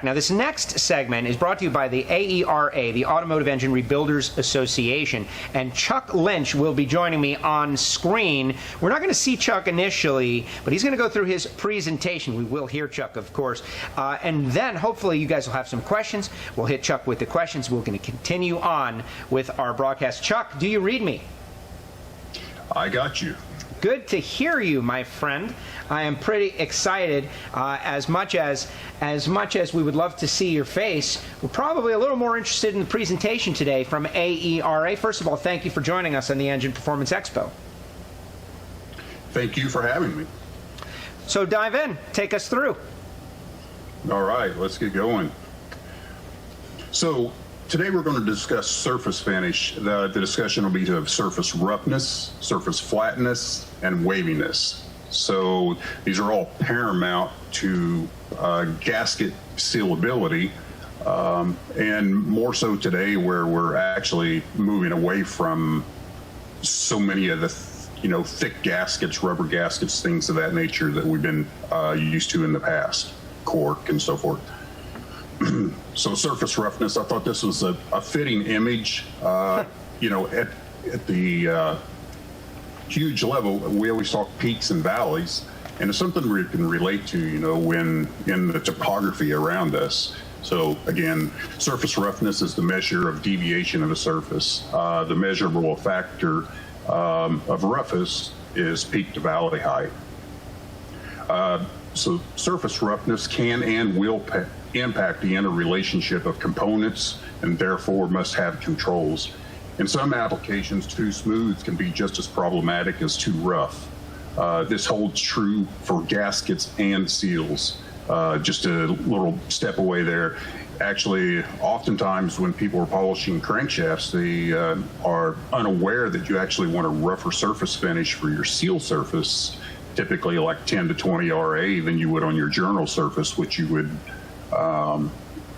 Now, this next segment is brought to you by the AERA, the Automotive Engine Rebuilders Association, and Chuck Lynch will be joining me on screen. We're not going to see Chuck initially, but he's going to go through his presentation. We will hear Chuck, of course, and then hopefully you guys will have some questions. We'll hit Chuck with the questions. We're going to continue on with our broadcast. Chuck, do you read me? I got you. Good to hear you, my friend. I am pretty excited. As much as we would love to see your face, we're probably a little more interested in the presentation today from AERA. First of all, thank you for joining us on the Engine Performance Expo. Thank you for having me. So dive in. Take us through. All right, let's get going. So today we're going to discuss surface finish. The discussion will be of surface roughness, surface flatness, and waviness. So these are all paramount to gasket sealability, and more so today where we're actually moving away from so many of the thick gaskets, rubber gaskets, things of that nature that we've been used to in the past, cork and so forth. So surface roughness, I thought this was a fitting image. At the huge level, we always talk peaks and valleys, and it's something we can relate to, when in the topography around us. So again, surface roughness is the measure of deviation of a surface. The measurable factor of roughness is peak to valley height. So surface roughness can and will impact the interrelationship of components and therefore must have controls. In some applications, too smooth can be just as problematic as too rough. This holds true for gaskets and seals. Just a little step away there. Actually, oftentimes when people are polishing crankshafts, they are unaware that you actually want a rougher surface finish for your seal surface, typically like 10 to 20 RA than you would on your journal surface, which you would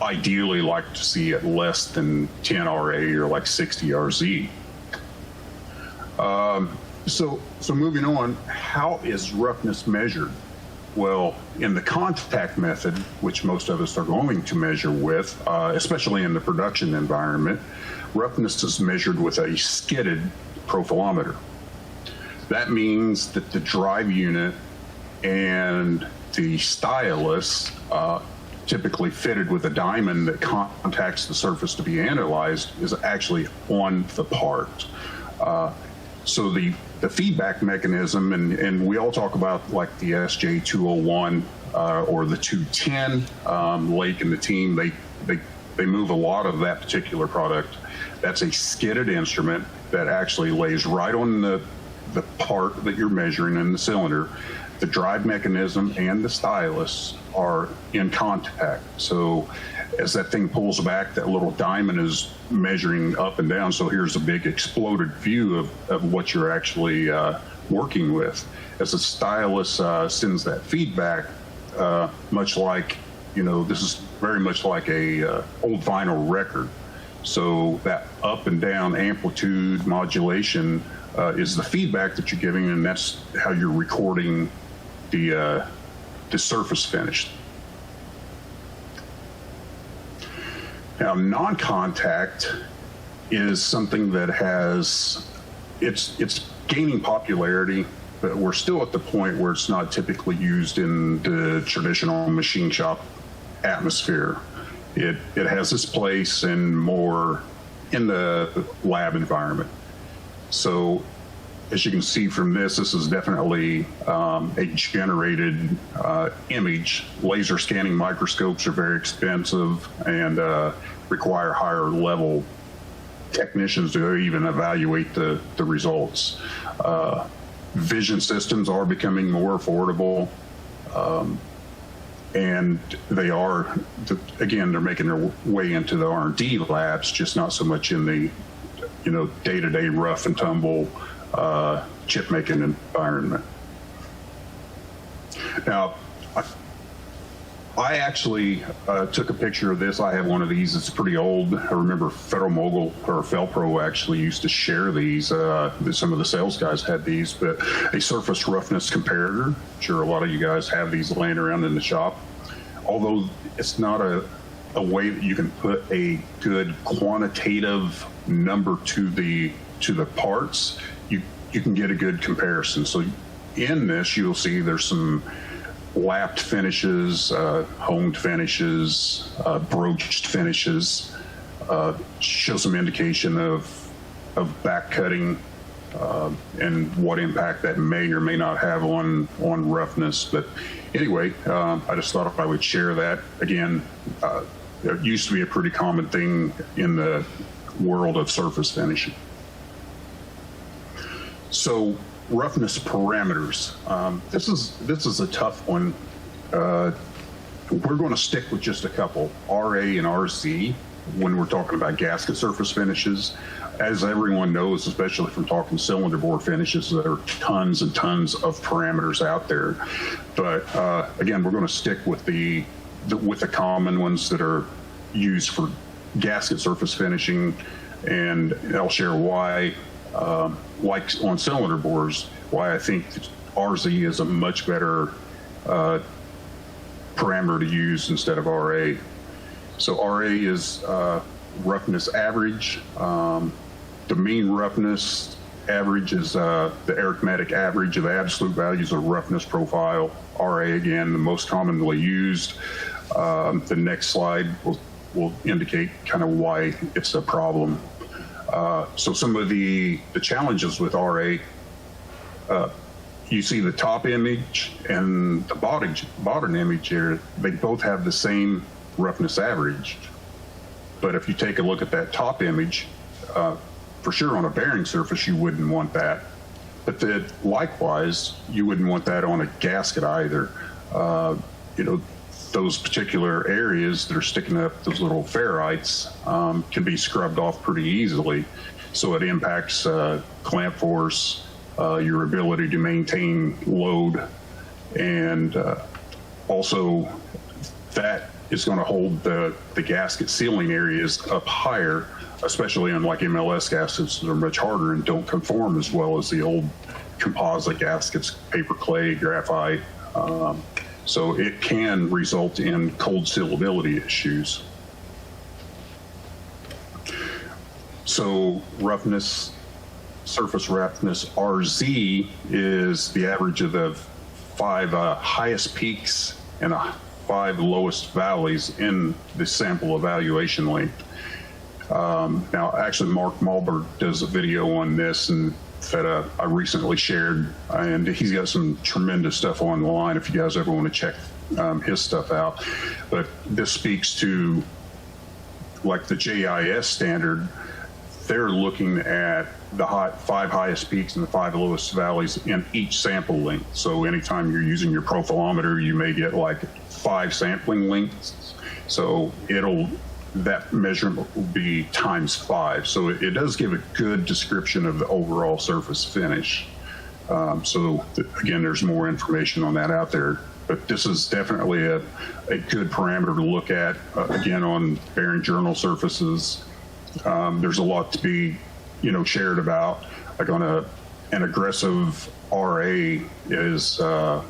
ideally like to see at less than 10 RA or like 60 RZ. So moving on, how is roughness measured? Well, in the contact method, which most of us are going to measure with, especially in the production environment, roughness is measured with a skidded profilometer. That means that the drive unit and the stylus, typically fitted with a diamond that contacts the surface to be analyzed, is actually on the part. So the feedback mechanism, and we all talk about like the SJ201 or the 210. Lake and the team, they move a lot of that particular product. That's a skidded instrument that actually lays right on the part that you're measuring in the cylinder. The drive mechanism and the stylus are in contact. So as that thing pulls back, that little diamond is measuring up and down. So here's a big exploded view of what you're actually working with. As the stylus sends that feedback, much like, this is very much like a old vinyl record. So that up and down amplitude modulation is the feedback that you're giving, and that's how you're recording the surface finish. Now, non-contact is something that it's gaining popularity, but we're still at the point where it's not typically used in the traditional machine shop atmosphere. It has its place more in the lab environment. So as you can see from this is definitely a generated image. Laser scanning microscopes are very expensive and require higher level technicians to even evaluate the results. Vision systems are becoming more affordable, and they are, again, they're making their way into the R&D labs, just not so much in the day-to-day rough and tumble chip making environment. Now, I actually took a picture of this. I have one of these. It's pretty old. I remember Federal Mogul or Felpro actually used to share these. Some of the sales guys had these, but a surface roughness comparator. I'm sure a lot of you guys have these laying around in the shop. Although it's not a way that you can put a good quantitative number to the parts, you can get a good comparison. So in this, you'll see there's some lapped finishes, homed finishes, broached finishes, show some indication of back cutting and what impact that may or may not have on roughness. But anyway, I just thought I would share that. Again, it used to be a pretty common thing in the world of surface finishing. So roughness parameters. This is a tough one. We're going to stick with just a couple, RA and RZ, when we're talking about gasket surface finishes. As everyone knows, especially from talking cylinder bore finishes, there are tons and tons of parameters out there. But again, we're going to stick with the common ones that are used for gasket surface finishing, and I'll share why, like on cylinder bores, why I think RZ is a much better parameter to use instead of RA. So RA is roughness average. The mean roughness average is the arithmetic average of the absolute values of roughness profile. RA, again, the most commonly used. The next slide will indicate kind of why it's a problem. So some of the challenges with RA, you see the top image and the bottom image here, they both have the same roughness average. But if you take a look at that top image, for sure on a bearing surface, you wouldn't want that. But likewise, you wouldn't want that on a gasket either. Those particular areas that are sticking up, those little ferrites, can be scrubbed off pretty easily. So it impacts clamp force, your ability to maintain load, and also that is going to hold the gasket sealing areas up higher, especially on like MLS gaskets that are much harder and don't conform as well as the old composite gaskets, paper clay, graphite. So it can result in cold sealability issues. So roughness, surface roughness, RZ is the average of the 5 highest peaks and 5 lowest valleys in the sample evaluation length. Now, actually, Mark Malberg does a video on this and that I recently shared, and he's got some tremendous stuff online if you guys ever want to check his stuff out. But this speaks to, like, the JIS standard. They're looking at the 5 highest peaks and the 5 lowest valleys in each sample length. So anytime you're using your profilometer, you may get like 5 sampling lengths. So that measurement will be times 5. So it does give a good description of the overall surface finish. So again, there's more information on that out there, but this is definitely a good parameter to look at, again, on bearing journal surfaces. There's a lot to be, shared about, like on an aggressive RA is an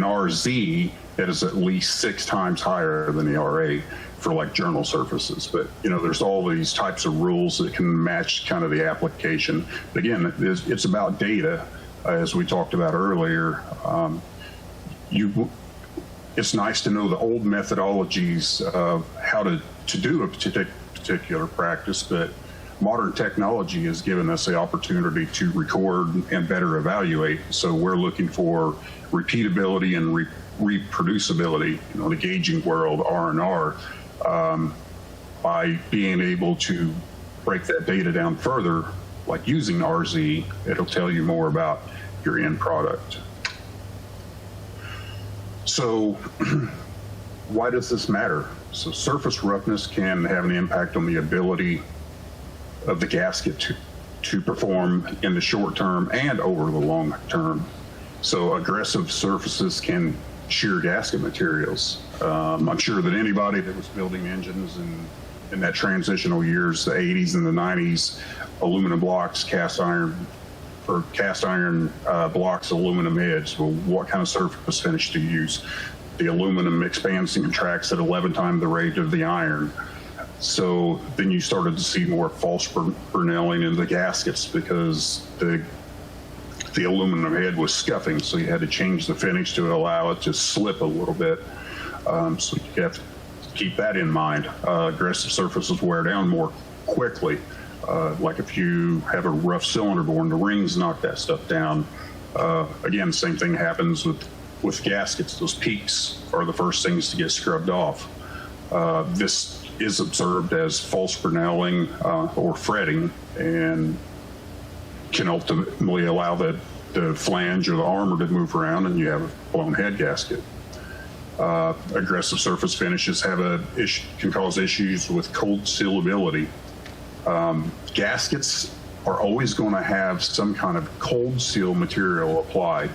RZ that is at least 6 times higher than the RA for like journal surfaces. But, there's all these types of rules that can match kind of the application. But again, it's about data, as we talked about earlier. It's nice to know the old methodologies of how to do a particular practice, but modern technology has given us the opportunity to record and better evaluate. So we're looking for repeatability and reproducibility, the gauging world, R&R, by being able to break that data down further, like using RZ, it'll tell you more about your end product. So why does this matter? So surface roughness can have an impact on the ability of the gasket to perform in the short term and over the long term. So aggressive surfaces can shear gasket materials. I'm sure that anybody that was building engines in that transitional years, the 80s and the 90s, aluminum blocks, cast iron blocks, aluminum heads. Well, what kind of surface finish to use? the aluminum expands and contracts at 11 times the rate of the iron. So then you started to see more false Bernelling in the gaskets because the aluminum head was scuffing, so you had to change the finish to allow it to slip a little bit. So you have to keep that in mind. Aggressive surfaces wear down more quickly. Like if you have a rough cylinder bore and the rings knock that stuff down. Again, same thing happens with gaskets. Those peaks are the first things to get scrubbed off. This is observed as false Bernelling or fretting, and can ultimately allow the flange or the armor to move around, and you have a blown head gasket. Aggressive surface finishes can cause issues with cold sealability. Gaskets are always going to have some kind of cold seal material applied.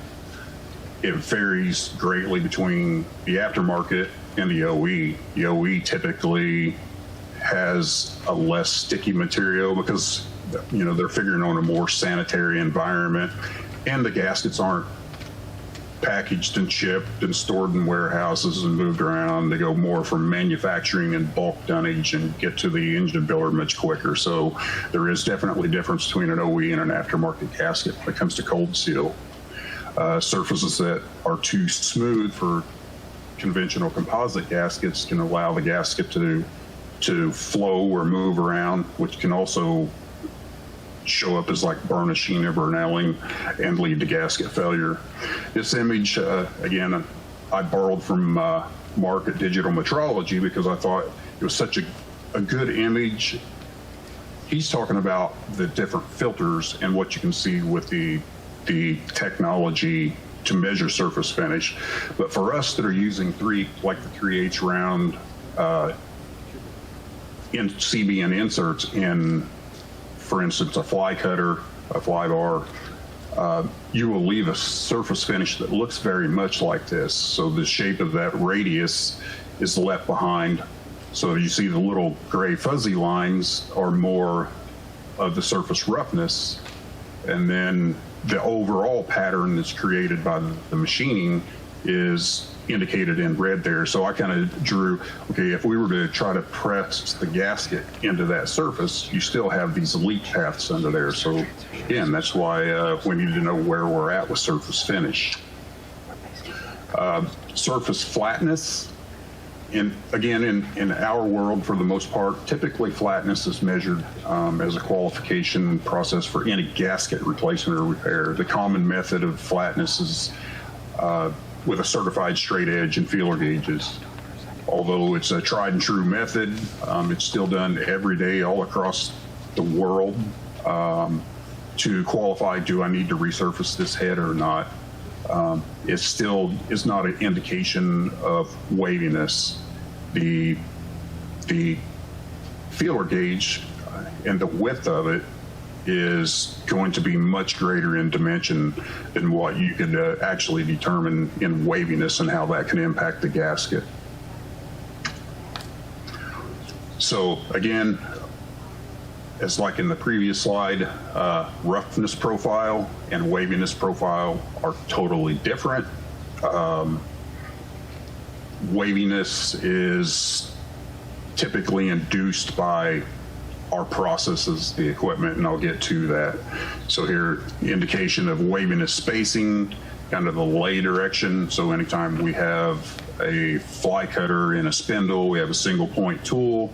It varies greatly between the aftermarket and the OE. The OE typically has a less sticky material because they're figuring on a more sanitary environment, and the gaskets aren't packaged and shipped and stored in warehouses and moved around. They go more from manufacturing and bulk dunnage and get to the engine builder much quicker. So there is definitely a difference between an OE and an aftermarket gasket when it comes to cold seal. Surfaces that are too smooth for conventional composite gaskets can allow the gasket to flow or move around, which can also show up as like burnishing or Bernelling and lead to gasket failure. This image, again, I borrowed from Mark at Digital Metrology because I thought it was such a good image. He's talking about the different filters and what you can see with the technology to measure surface finish. But for us that are using the 3/8 round in CBN inserts in, for instance, a fly cutter, a fly bar, you will leave a surface finish that looks very much like this. So the shape of that radius is left behind. So you see the little gray fuzzy lines are more of the surface roughness, and then the overall pattern that's created by the machining is indicated in red there. So I kind of drew, okay, if we were to try to press the gasket into that surface, you still have these leak paths under there. So again, that's why we need to know where we're at with surface finish. Surface flatness. And again, in our world, for the most part, typically flatness is measured as a qualification process for any gasket replacement or repair. The common method of flatness is with a certified straight edge and feeler gauges. Although it's a tried and true method, it's still done every day all across the world to qualify, do I need to resurface this head or not? It still is not an indication of waviness. The feeler gauge and the width of it is going to be much greater in dimension than what you could actually determine in waviness and how that can impact the gasket. So again, as like in the previous slide, roughness profile and waviness profile are totally different. Waviness is typically induced by our processes, the equipment, and I'll get to that. So here, indication of waviness spacing, kind of the lay direction. So anytime we have a fly cutter in a spindle, we have a single point tool,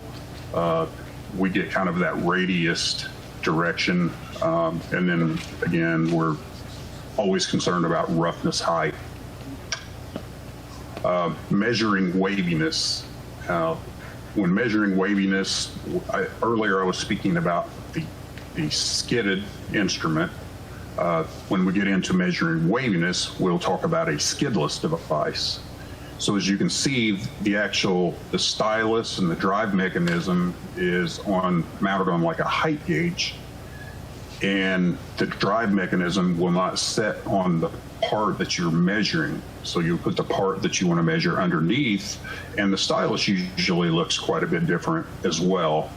we get kind of that radiused direction. And then again, we're always concerned about roughness height. Measuring waviness. When measuring waviness, earlier I was speaking about the skidded instrument. When we get into measuring waviness, we'll talk about a skidless device. So as you can see, the stylus and the drive mechanism is mounted on like a height gauge, and the drive mechanism will not set on the part that you're measuring. So you put the part that you want to measure underneath, and the stylus usually looks quite a bit different as well,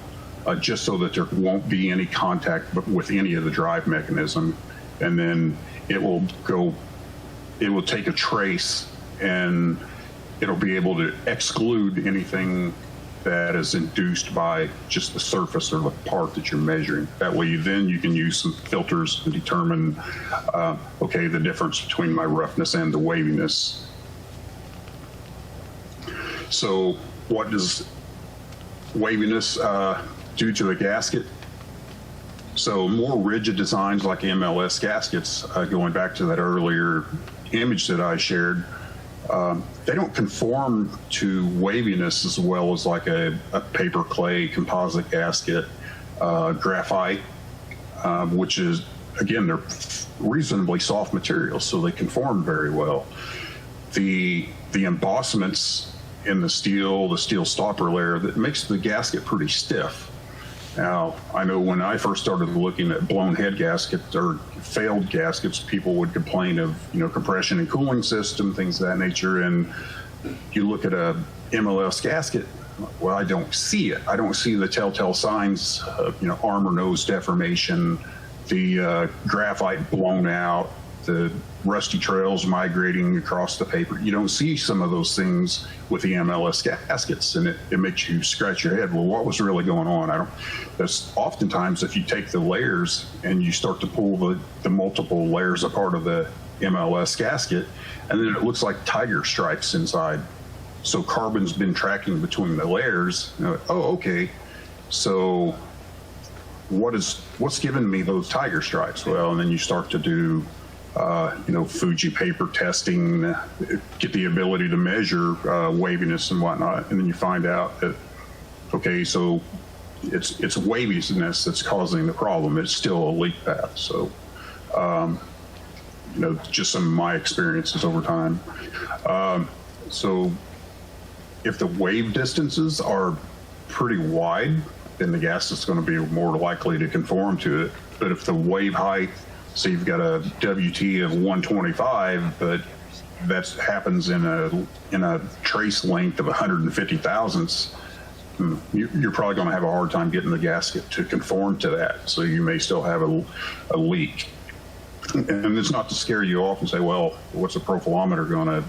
just so that there won't be any contact with any of the drive mechanism. And then it will take a trace and it'll be able to exclude anything that is induced by just the surface or the part that you're measuring. That way you can use some filters to determine, okay, the difference between my roughness and the waviness. So what does waviness do to a gasket? So more rigid designs like MLS gaskets, going back to that earlier image that I shared, they don't conform to waviness as well as like a paper clay composite gasket, graphite, which is, again, they're reasonably soft materials, so they conform very well. The embossments in the steel stopper layer, that makes the gasket pretty stiff. Now, I know when I first started looking at blown head gaskets or failed gaskets, people would complain of, compression and cooling system, things of that nature. And you look at a MLS gasket, well, I don't see it. I don't see the telltale signs of, armor nose deformation, the graphite blown out, the rusty trails migrating across the paper. You don't see some of those things with the MLS gaskets, and it makes you scratch your head. Well, what was really going on? That's oftentimes if you take the layers and you start to pull the multiple layers apart of the MLS gasket, and then it looks like tiger stripes inside. So carbon's been tracking between the layers. Oh, okay. So what's giving me those tiger stripes? Well, and then you start to do Fuji paper testing, get the ability to measure waviness and whatnot, and then you find out that, okay, so it's waviness that's causing the problem. It's still a leak path. So, just some of my experiences over time. So if the wave distances are pretty wide, then the gas is going to be more likely to conform to it. But if the wave height, so you've got a WT of 125, but that happens in a trace length of 150 thousandths, you're probably going to have a hard time getting the gasket to conform to that. So you may still have a leak. And it's not to scare you off and say, well, what's a profilometer going to,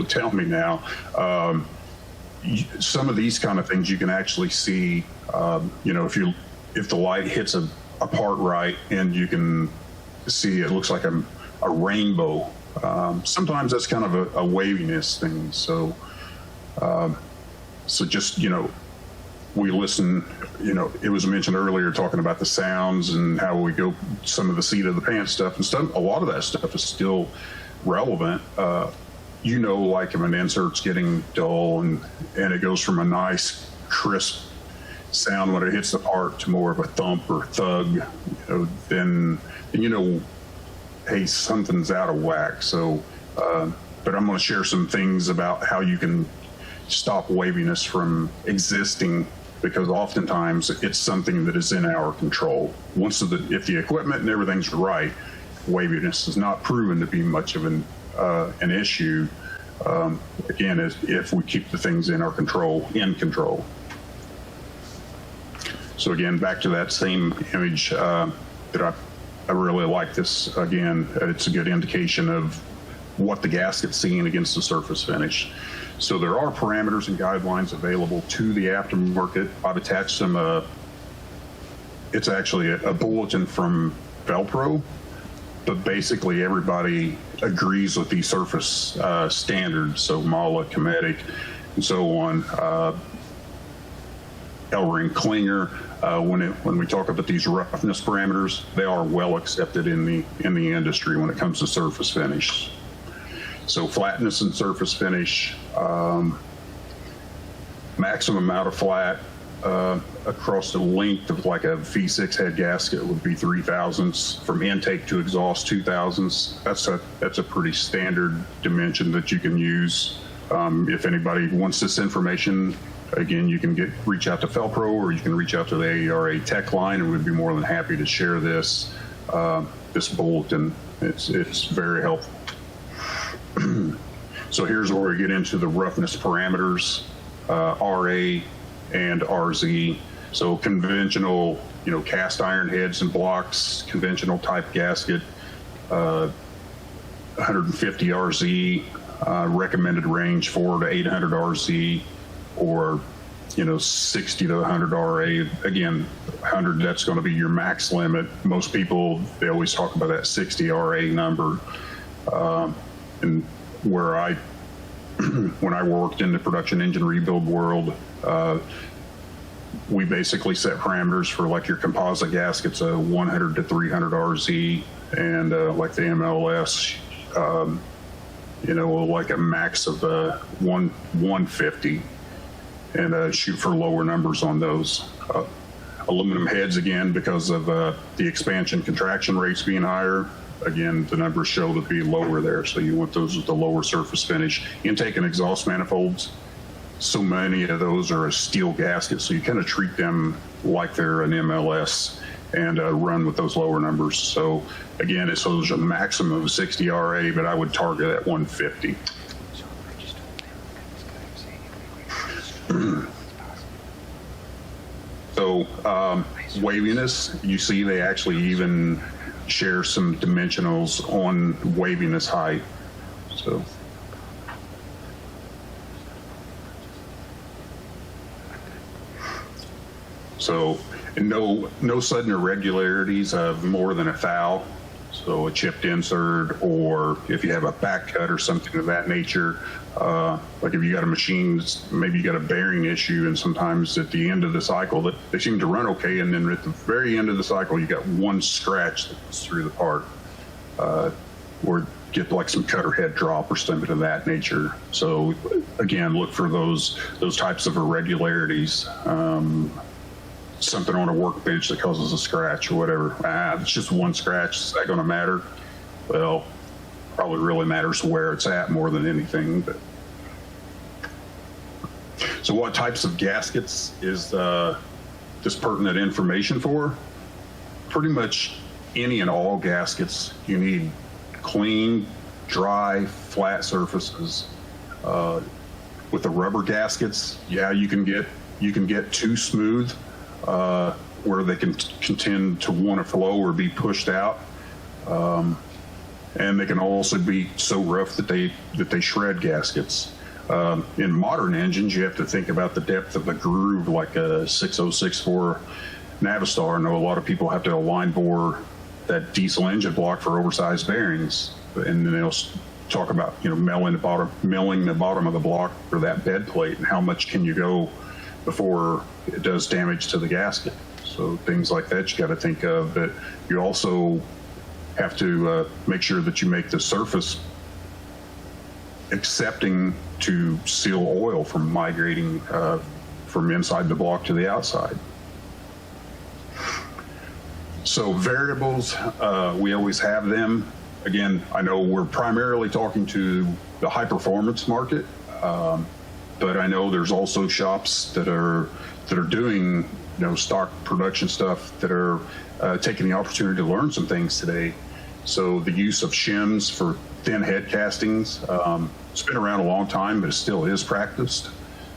tell me now? Some of these kind of things you can actually see, if the light hits a part right, and you can see it looks like a rainbow. Sometimes that's kind of a waviness thing. So just, we listen, it was mentioned earlier talking about the sounds and how we go, some of the seat of the pants stuff and stuff. A lot of that stuff is still relevant. Like if an insert's getting dull and it goes from a nice crisp sound when it hits the part to more of a thump or thug, then hey, something's out of whack. So, but I'm going to share some things about how you can stop waviness from existing, because oftentimes it's something that is in our control. If the equipment and everything's right, waviness is not proven to be much of an issue. Again, if we keep the things in control. So again, back to that same image that I really like this. Again, it's a good indication of what the gasket's seeing against the surface finish. So there are parameters and guidelines available to the aftermarket. I've attached some, it's actually a bulletin from Velpro, but basically everybody agrees with these surface standards. So MALA, Cometic, and so on. L-ring Klinger. When we talk about these roughness parameters, they are well accepted in the industry when it comes to surface finish. So flatness and surface finish, maximum amount of flat across the length of like a V6 head gasket would be 3 thousandths. From intake to exhaust, 2 thousandths. That's a pretty standard dimension that you can use. If anybody wants this information, again, you can reach out to Felpro, or you can reach out to the AERA tech line, and we'd be more than happy to share this bulletin. It's very helpful. So here's where we get into the roughness parameters, RA and RZ. So conventional, cast iron heads and blocks, conventional type gasket, 150 RZ. recommended range 400 to 800 RZ, or 60 to 100 RA. Again, 100, that's going to be your max limit. Most people, they always talk about that 60 RA number. And where when I worked in the production engine rebuild world, we basically set parameters for like your composite gaskets, 100 to 300 RZ, and like the MLS, like a max of 150, and shoot for lower numbers on those. Aluminum heads, again, because of the expansion contraction rates being higher, again, the numbers show to be lower there. So you want those with the lower surface finish. Intake and exhaust manifolds, so many of those are a steel gasket, so you kind of treat them like they're an MLS and run with those lower numbers. So again, it's a maximum of 60 RA, but I would target at 150. So waviness, you see they actually even share some dimensionals on waviness height. So no sudden irregularities of more than a thou. So a chipped insert, or if you have a back cut or something of that nature, like if you got a machine, maybe you got a bearing issue, and sometimes at the end of the cycle that they seem to run okay, and then at the very end of the cycle you got one scratch that goes through the part, or get like some cutter head drop or something of that nature. So again, look for those types of irregularities. Something on a workbench that causes a scratch or whatever. It's just one scratch. Is that going to matter? Well, probably really matters where it's at more than anything. But so what types of gaskets is this pertinent information for? Pretty much any and all gaskets. You need clean, dry, flat surfaces. With the rubber gaskets, yeah, you can get too smooth, where they can tend to want to flow or be pushed out, and they can also be so rough that they shred gaskets. In modern engines, you have to think about the depth of the groove, like a 6064 Navistar. I know a lot of people have to align bore that diesel engine block for oversized bearings, and then they'll talk about milling the bottom of the block for that bed plate, and how much can you go before it does damage to the gasket. So things like that you got to think of. But you also have to make sure that you make the surface accepting to seal oil from migrating from inside the block to the outside. So variables, we always have them. Again, I know we're primarily talking to the high performance market, but I know there's also shops that are doing stock production stuff that are taking the opportunity to learn some things today. So the use of shims for thin head castings, it's been around a long time, but it still is practiced.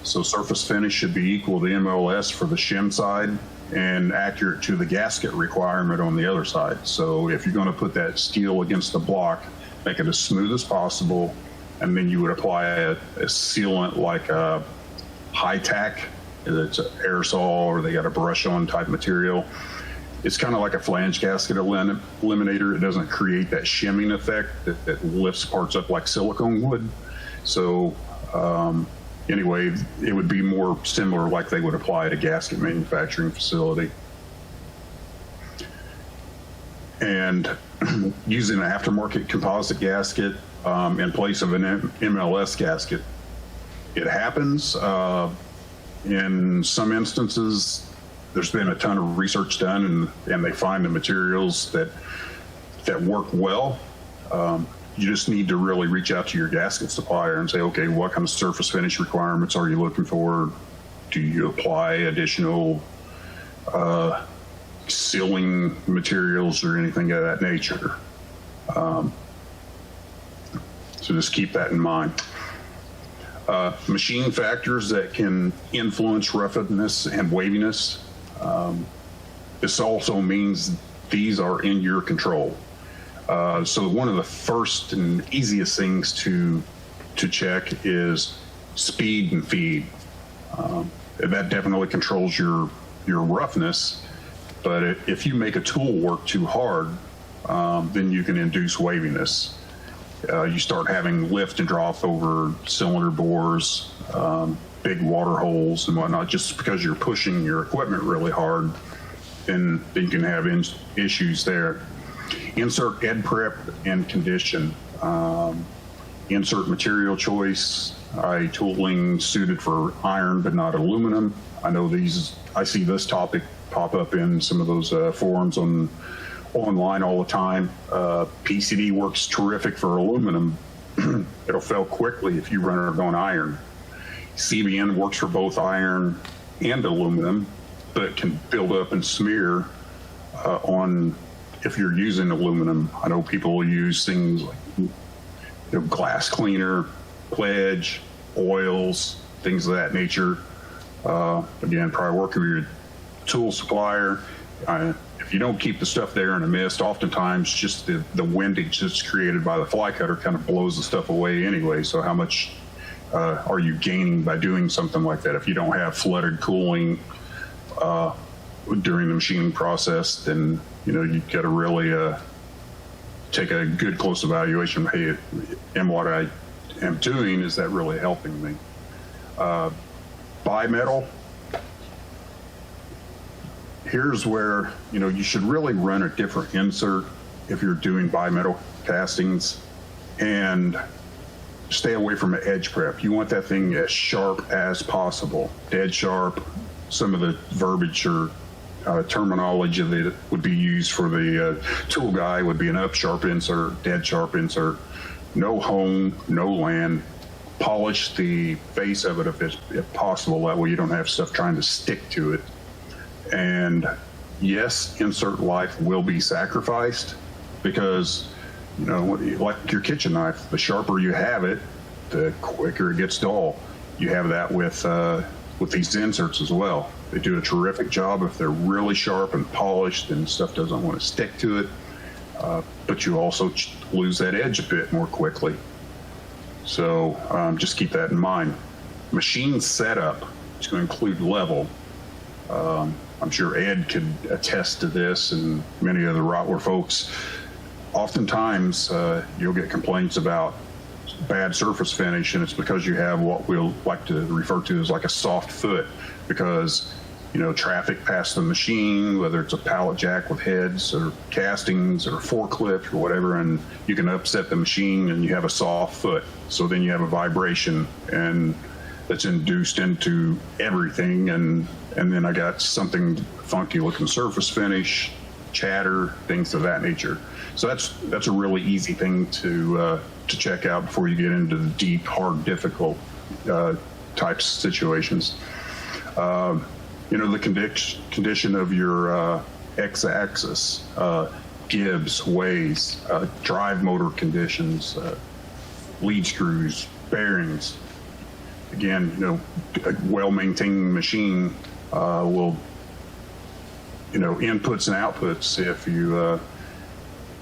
So surface finish should be equal to MLS for the shim side and accurate to the gasket requirement on the other side. So if you're going to put that steel against the block, make it as smooth as possible, and then you would apply a sealant like a high tack. It's an aerosol, or they got a brush on type material. It's kind of like a flange gasket eliminator. It doesn't create that shimming effect that lifts parts up like silicone would. So anyway, it would be more similar like they would apply at a gasket manufacturing facility. And using an aftermarket composite gasket in place of an MLS gasket, it happens. In some instances, there's been a ton of research done, and they find the materials that work well. You just need to really reach out to your gasket supplier and say, okay, what kind of surface finish requirements are you looking for? Do you apply additional sealing materials or anything of that nature? So just keep that in mind. Machine factors that can influence roughness and waviness. This also means these are in your control. So one of the first and easiest things to to check is speed and feed. That definitely controls your roughness, but if you make a tool work too hard, then you can induce waviness. You start having lift and drop over cylinder bores, big water holes and whatnot, just because you're pushing your equipment really hard, then you can have issues there. Insert ed prep and condition. Insert material choice, tooling suited for iron but not aluminum. I know I see this topic pop up in some of those forums online all the time. PCD works terrific for aluminum. It'll fail quickly if you run it on iron. CBN works for both iron and aluminum, but can build up and smear on if you're using aluminum. I know people will use things like glass cleaner, pledge, oils, things of that nature. Again, probably work with your tool supplier. If you don't keep the stuff there in a mist, oftentimes just the windage that's created by the fly cutter kind of blows the stuff away anyway. So how much are you gaining by doing something like that? If you don't have flooded cooling during the machining process, then you've got to really take a good close evaluation. Hey, and what I am doing, is that really helping me? Bimetal. Here's where you should really run a different insert if you're doing bimetal castings, and stay away from an edge prep. You want that thing as sharp as possible, dead sharp. Some of the verbiage or terminology that would be used for the tool guy would be an up sharp insert, dead sharp insert, no hone, no land. Polish the face of it if possible. That way you don't have stuff trying to stick to it. And yes, insert life will be sacrificed because, like your kitchen knife, the sharper you have it, the quicker it gets dull. You have that with these inserts as well. They do a terrific job if they're really sharp and polished and stuff doesn't want to stick to it. But you also lose that edge a bit more quickly. So just keep that in mind. Machine setup is going to include level. I'm sure Ed could attest to this and many other Rottweiler folks. Oftentimes you'll get complaints about bad surface finish, and it's because you have what we'll like to refer to as like a soft foot, because traffic past the machine, whether it's a pallet jack with heads or castings or forklift or whatever, and you can upset the machine and you have a soft foot. So then you have a vibration and that's induced into everything, and then I got something funky looking surface finish, chatter, things of that nature. So that's a really easy thing to check out before you get into the deep, hard, difficult types of situations. The condition of your X-axis, gibs, ways, drive motor conditions, lead screws, bearings. Again, a well-maintained machine will, inputs and outputs.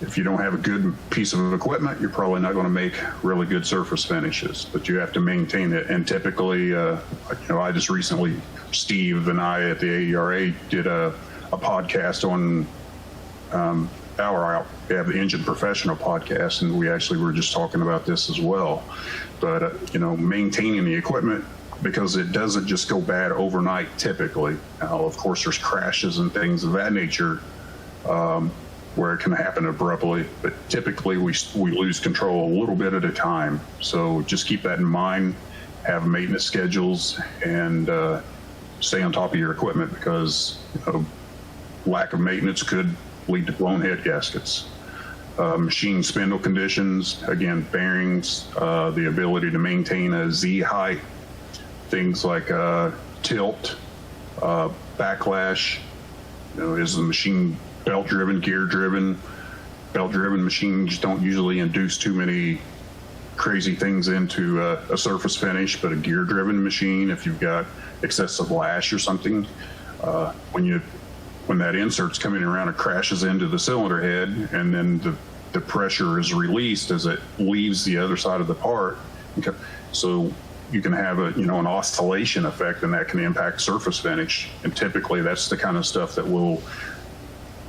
If you don't have a good piece of equipment, you're probably not going to make really good surface finishes, but you have to maintain it. And typically, I just recently, Steve and I at the AERA did a podcast on we have the Engine Professional podcast, and we actually were just talking about this as well. But, maintaining the equipment, because it doesn't just go bad overnight typically. Now, of course, there's crashes and things of that nature where it can happen abruptly, but typically we lose control a little bit at a time. So just keep that in mind, have maintenance schedules, and stay on top of your equipment, because lack of maintenance could lead to blown head gaskets. Machine spindle conditions, again, bearings, the ability to maintain a Z height, things like tilt, backlash. Is the machine belt driven, gear driven? Belt driven machines don't usually induce too many crazy things into a surface finish, but a gear driven machine, if you've got excessive lash or something, when that insert's coming around, it crashes into the cylinder head, and then the pressure is released as it leaves the other side of the part, Okay. So you can have an oscillation effect, and that can impact surface finish. And typically that's the kind of stuff that will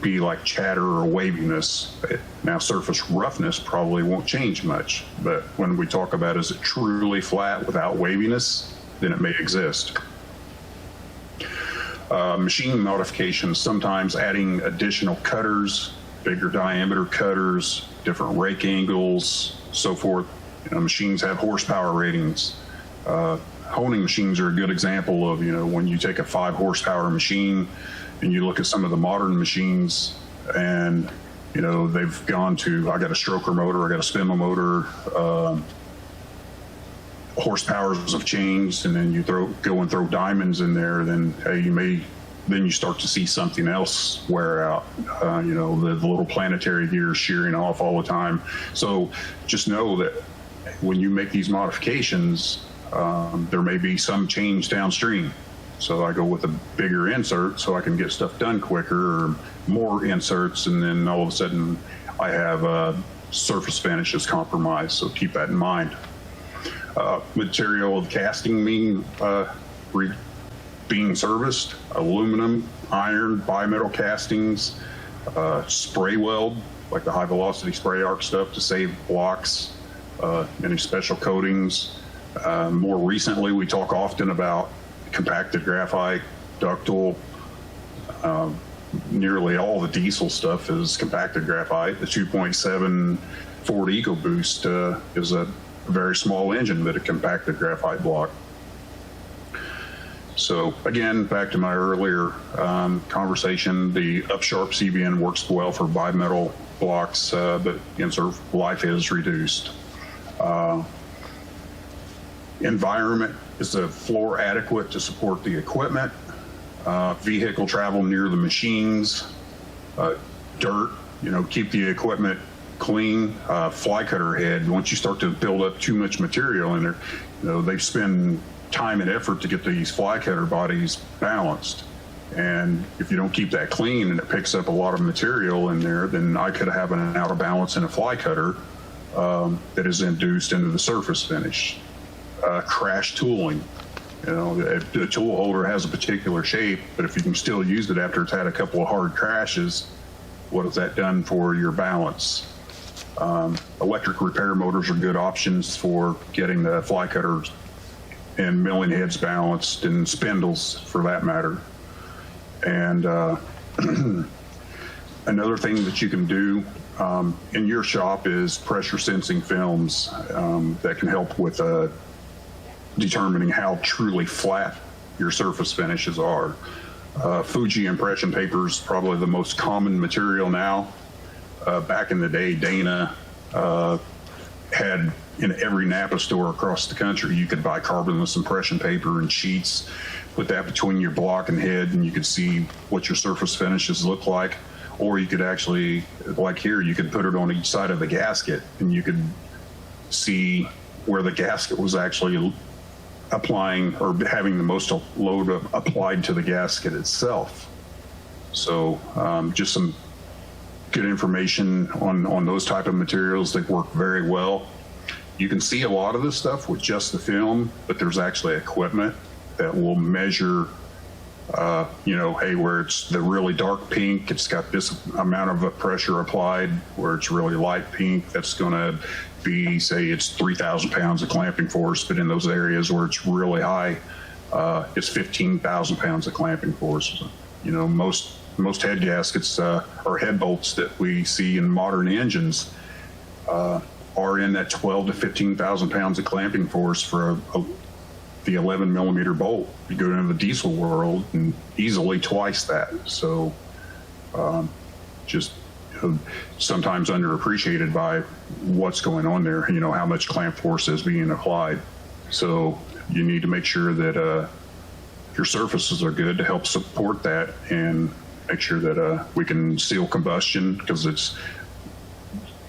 be like chatter or waviness. Now, surface roughness probably won't change much, but when we talk about is it truly flat without waviness, then it may exist. Machine modifications, sometimes adding additional cutters, bigger diameter cutters, different rake angles, so forth. Machines have horsepower ratings. Honing machines are a good example of, when you take a 5 horsepower machine and you look at some of the modern machines, and they've gone to, I got a stroker motor, I got a spindle motor, horsepowers have changed, and then you go and throw diamonds in there, then then you start to see something else wear out. The little planetary gears shearing off all the time. So just know that when you make these modifications, there may be some change downstream. So I go with a bigger insert so I can get stuff done quicker, or more inserts, and then all of a sudden I have surface finishes compromised. So keep that in mind. Material of casting being serviced: aluminum, iron, bimetal castings, spray weld, like the high velocity spray arc stuff to save blocks, any special coatings. More recently, we talk often about compacted graphite, ductile. Nearly all the diesel stuff is compacted graphite. The 2.7 Ford EcoBoost is a very small engine but a compacted graphite block. So again, back to my earlier conversation, the Upsharp CBN works well for bimetal blocks, but insert life is reduced. Environment: is the floor adequate to support the equipment? Vehicle travel near the machines. Dirt, keep the equipment clean. Fly cutter head, once you start to build up too much material in there, they spend time and effort to get these fly cutter bodies balanced. And if you don't keep that clean and it picks up a lot of material in there, then I could have an out of balance in a fly cutter that is induced into the surface finish. Crash tooling. The tool holder has a particular shape, but if you can still use it after it's had a couple of hard crashes, what has that done for your balance? Electric repair motors are good options for getting the fly cutters and milling heads balanced, and spindles for that matter. And another thing that you can do in your shop is pressure sensing films that can help with determining how truly flat your surface finishes are. Fuji impression paper is probably the most common material now. Back in the day, Dana had, in every Napa store across the country, you could buy carbonless impression paper and sheets, put that between your block and head, and you could see what your surface finishes look like. Or you could actually, like here, you could put it on each side of the gasket, and you could see where the gasket was actually applying or having the most load applied to the gasket itself. So just some good information on those type of materials that work very well. You can see a lot of this stuff with just the film, but there's actually equipment that will measure, hey, where it's the really dark pink, it's got this amount of pressure applied. Where it's really light pink, that's going to be, say, it's 3,000 pounds of clamping force, but in those areas where it's really high, it's 15,000 pounds of clamping force. Most head gaskets or head bolts that we see in modern engines are in that 12 to 15,000 pounds of clamping force for the 11 millimeter bolt. You go into the diesel world and easily twice that. So just sometimes underappreciated by what's going on there, how much clamp force is being applied. So you need to make sure that your surfaces are good to help support that, and make sure that we can seal combustion, because it's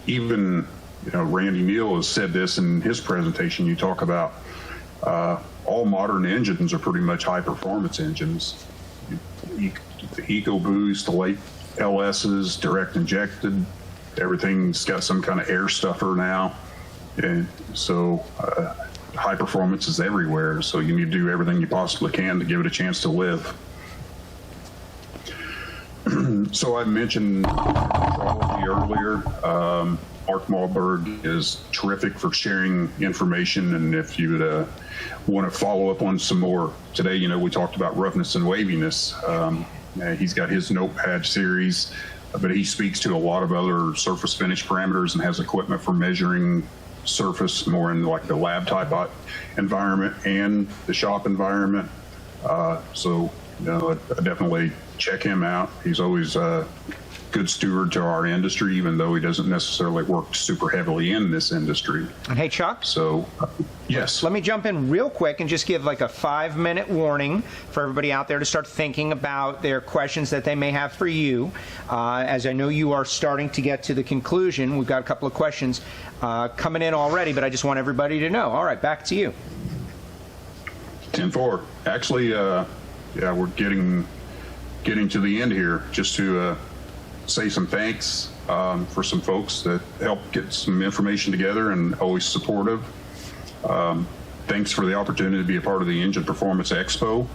even, Randy Neal has said this in his presentation. You talk about all modern engines are pretty much high performance engines. The EcoBoost, the late LS's, direct injected, everything's got some kind of air stuffer now. And so high performance is everywhere, so you need to do everything you possibly can to give it a chance to live. So I mentioned metrology earlier. Mark Malberg is terrific for sharing information, and if you want to follow up on some more today, you know, we talked about roughness and waviness. He's got his notepad series, but he speaks to a lot of other surface finish parameters and has equipment for measuring surface more in like the lab type environment and the shop environment. So, you know, I definitely check him out. He's always a good steward to our industry, even though he doesn't necessarily work super heavily in this industry. And hey, Chuck? So, yes. Let me jump in real quick and just give like a 5-minute warning for everybody out there to start thinking about their questions that they may have for you. As I know you are starting to get to the conclusion, we've got a couple of questions coming in already, but I just want everybody to know. All right, back to you. 10-4. Actually, yeah, we're getting to the end here. Just to say some thanks for some folks that helped get some information together and always supportive. Thanks for the opportunity to be a part of the Engine Performance Expo.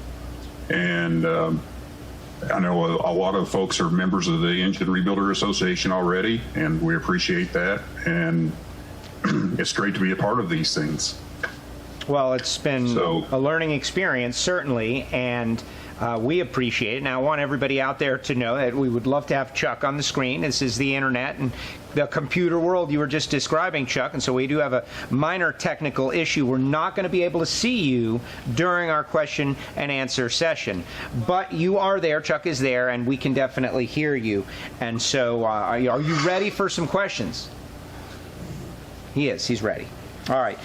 And I know a lot of folks are members of the Engine Rebuilder Association already, and we appreciate that. And it's great to be a part of these things. Well, it's been a learning experience, certainly, and we appreciate it. Now, I want everybody out there to know that we would love to have Chuck on the screen. This is the internet and the computer world you were just describing, Chuck, and so we do have a minor technical issue. We're not going to be able to see you during our question and answer session, but you are there, Chuck is there, and we can definitely hear you. And so are you ready for some questions? He is. He's ready. All right.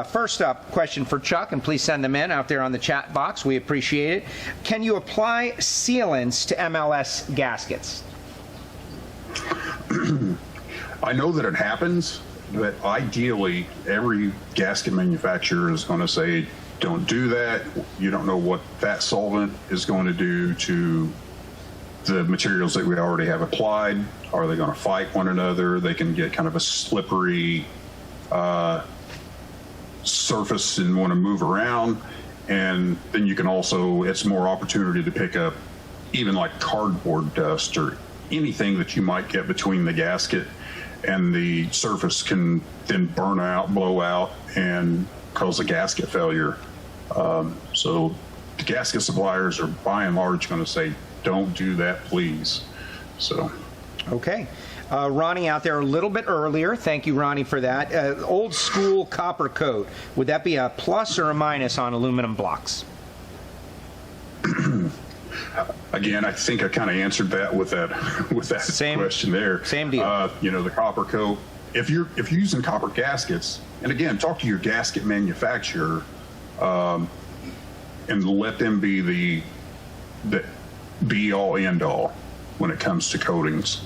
First up, question for Chuck, and please send them in out there on the chat box. We appreciate it. Can you apply sealants to MLS gaskets? I know that it happens, but ideally, every gasket manufacturer is going to say, don't do that. You don't know what that solvent is going to do to the materials that we already have applied. Are they going to fight one another? They can get kind of a slippery surface and want to move around, and then you can also, it's more opportunity to pick up even like cardboard dust or anything that you might get between the gasket and the surface can then burn out, blow out, and cause a gasket failure. So the gasket suppliers are by and large going to say, don't do that, please. So okay. Ronnie out there a little bit earlier. Thank you, Ronnie, for that. Old school copper coat. Would that be a plus or a minus on aluminum blocks? Again, I think I kind of answered that with that question there. Same deal. You know, the copper coat. If you're using copper gaskets, and again, talk to your gasket manufacturer, and let them be the be all end all when it comes to coatings.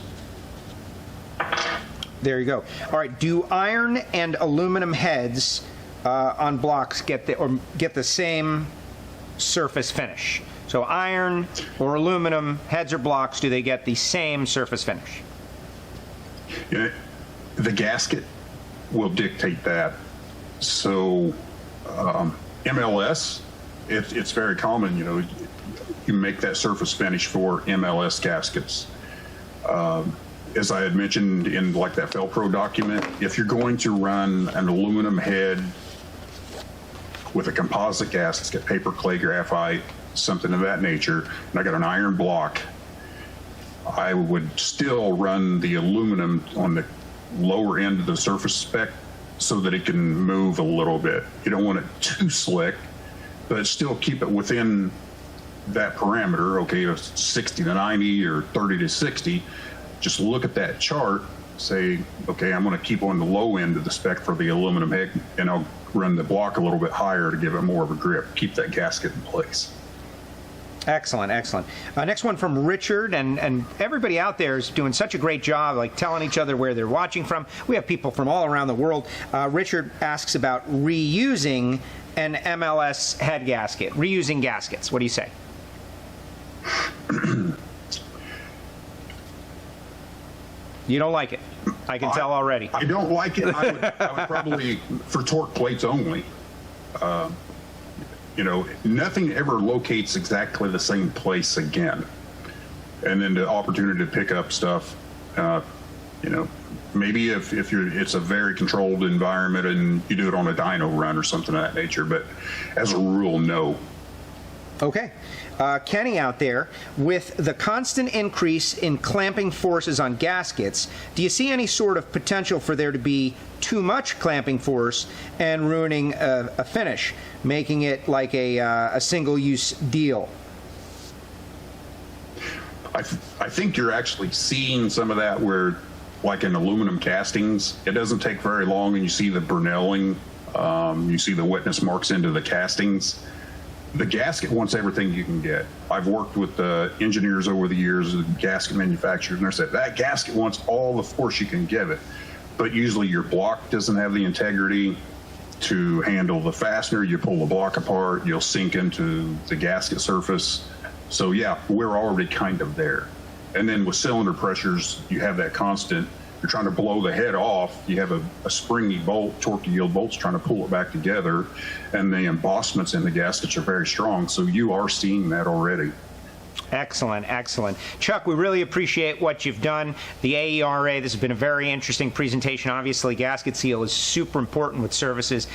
There you go. All right. Do iron and aluminum heads on blocks get the same surface finish? So iron or aluminum heads or blocks, do they get the same surface finish? Yeah, the gasket will dictate that. So MLS, it's very common. You know, you make that surface finish for MLS gaskets. As I had mentioned in like that Felpro document, if you're going to run an aluminum head with a composite gasket, paper, clay, graphite, something of that nature, and I got an iron block, I would still run the aluminum on the lower end of the surface spec so that it can move a little bit. You don't want it too slick, but still keep it within that parameter, okay, of 60 to 90 or 30 to 60. Just look at that chart, say, okay, I'm going to keep on the low end of the spec for the aluminum head, and I'll run the block a little bit higher to give it more of a grip, keep that gasket in place. Excellent, excellent. Next one from Richard, and everybody out there is doing such a great job, like telling each other where they're watching from. We have people from all around the world. Richard asks about reusing an MLS head gasket, reusing gaskets. What do you say? You don't like it. I can tell already. I don't like it. I would probably, for torque plates only. Nothing ever locates exactly the same place again. And then the opportunity to pick up stuff, maybe if it's a very controlled environment and you do it on a dyno run or something of that nature, but as a rule, no. Okay. Kenny out there, with the constant increase in clamping forces on gaskets, do you see any sort of potential for there to be too much clamping force and ruining a finish, making it like a single-use deal? I think you're actually seeing some of that where, like in aluminum castings, it doesn't take very long and you see the brunelling, you see the wetness marks into the castings. The gasket wants everything you can get. I've worked with the engineers over the years, the gasket manufacturers, and they said that gasket wants all the force you can give it. But usually your block doesn't have the integrity to handle the fastener. You pull the block apart, you'll sink into the gasket surface. So yeah, we're already kind of there. And then with cylinder pressures, you have that constant, you're trying to blow the head off, you have a springy bolt, torque to yield bolts trying to pull it back together, and the embossments in the gaskets are very strong, so you are seeing that already. Excellent, excellent. Chuck, we really appreciate what you've done. The AERA, this has been a very interesting presentation. Obviously, gasket seal is super important with services.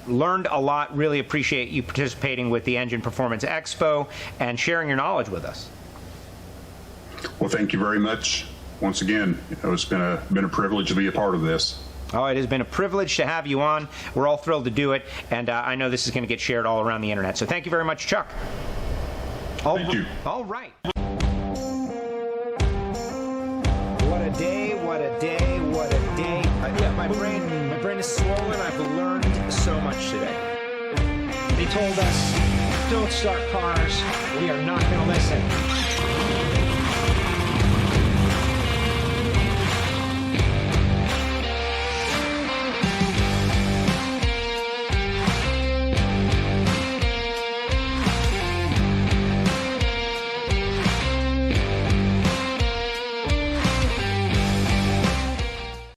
Learned a lot. Really appreciate you participating with the Engine Performance Expo and sharing your knowledge with us. Well, thank you very much. Once again, it's been a privilege to be a part of this. Oh, it has been a privilege to have you on. We're all thrilled to do it, and I know this is going to get shared all around the internet. So thank you very much, Chuck. Thank you. All right. What a day, what a day, what a day. Yeah, my brain is swollen. I've learned so much today. They told us, don't start cars. We are not going to listen.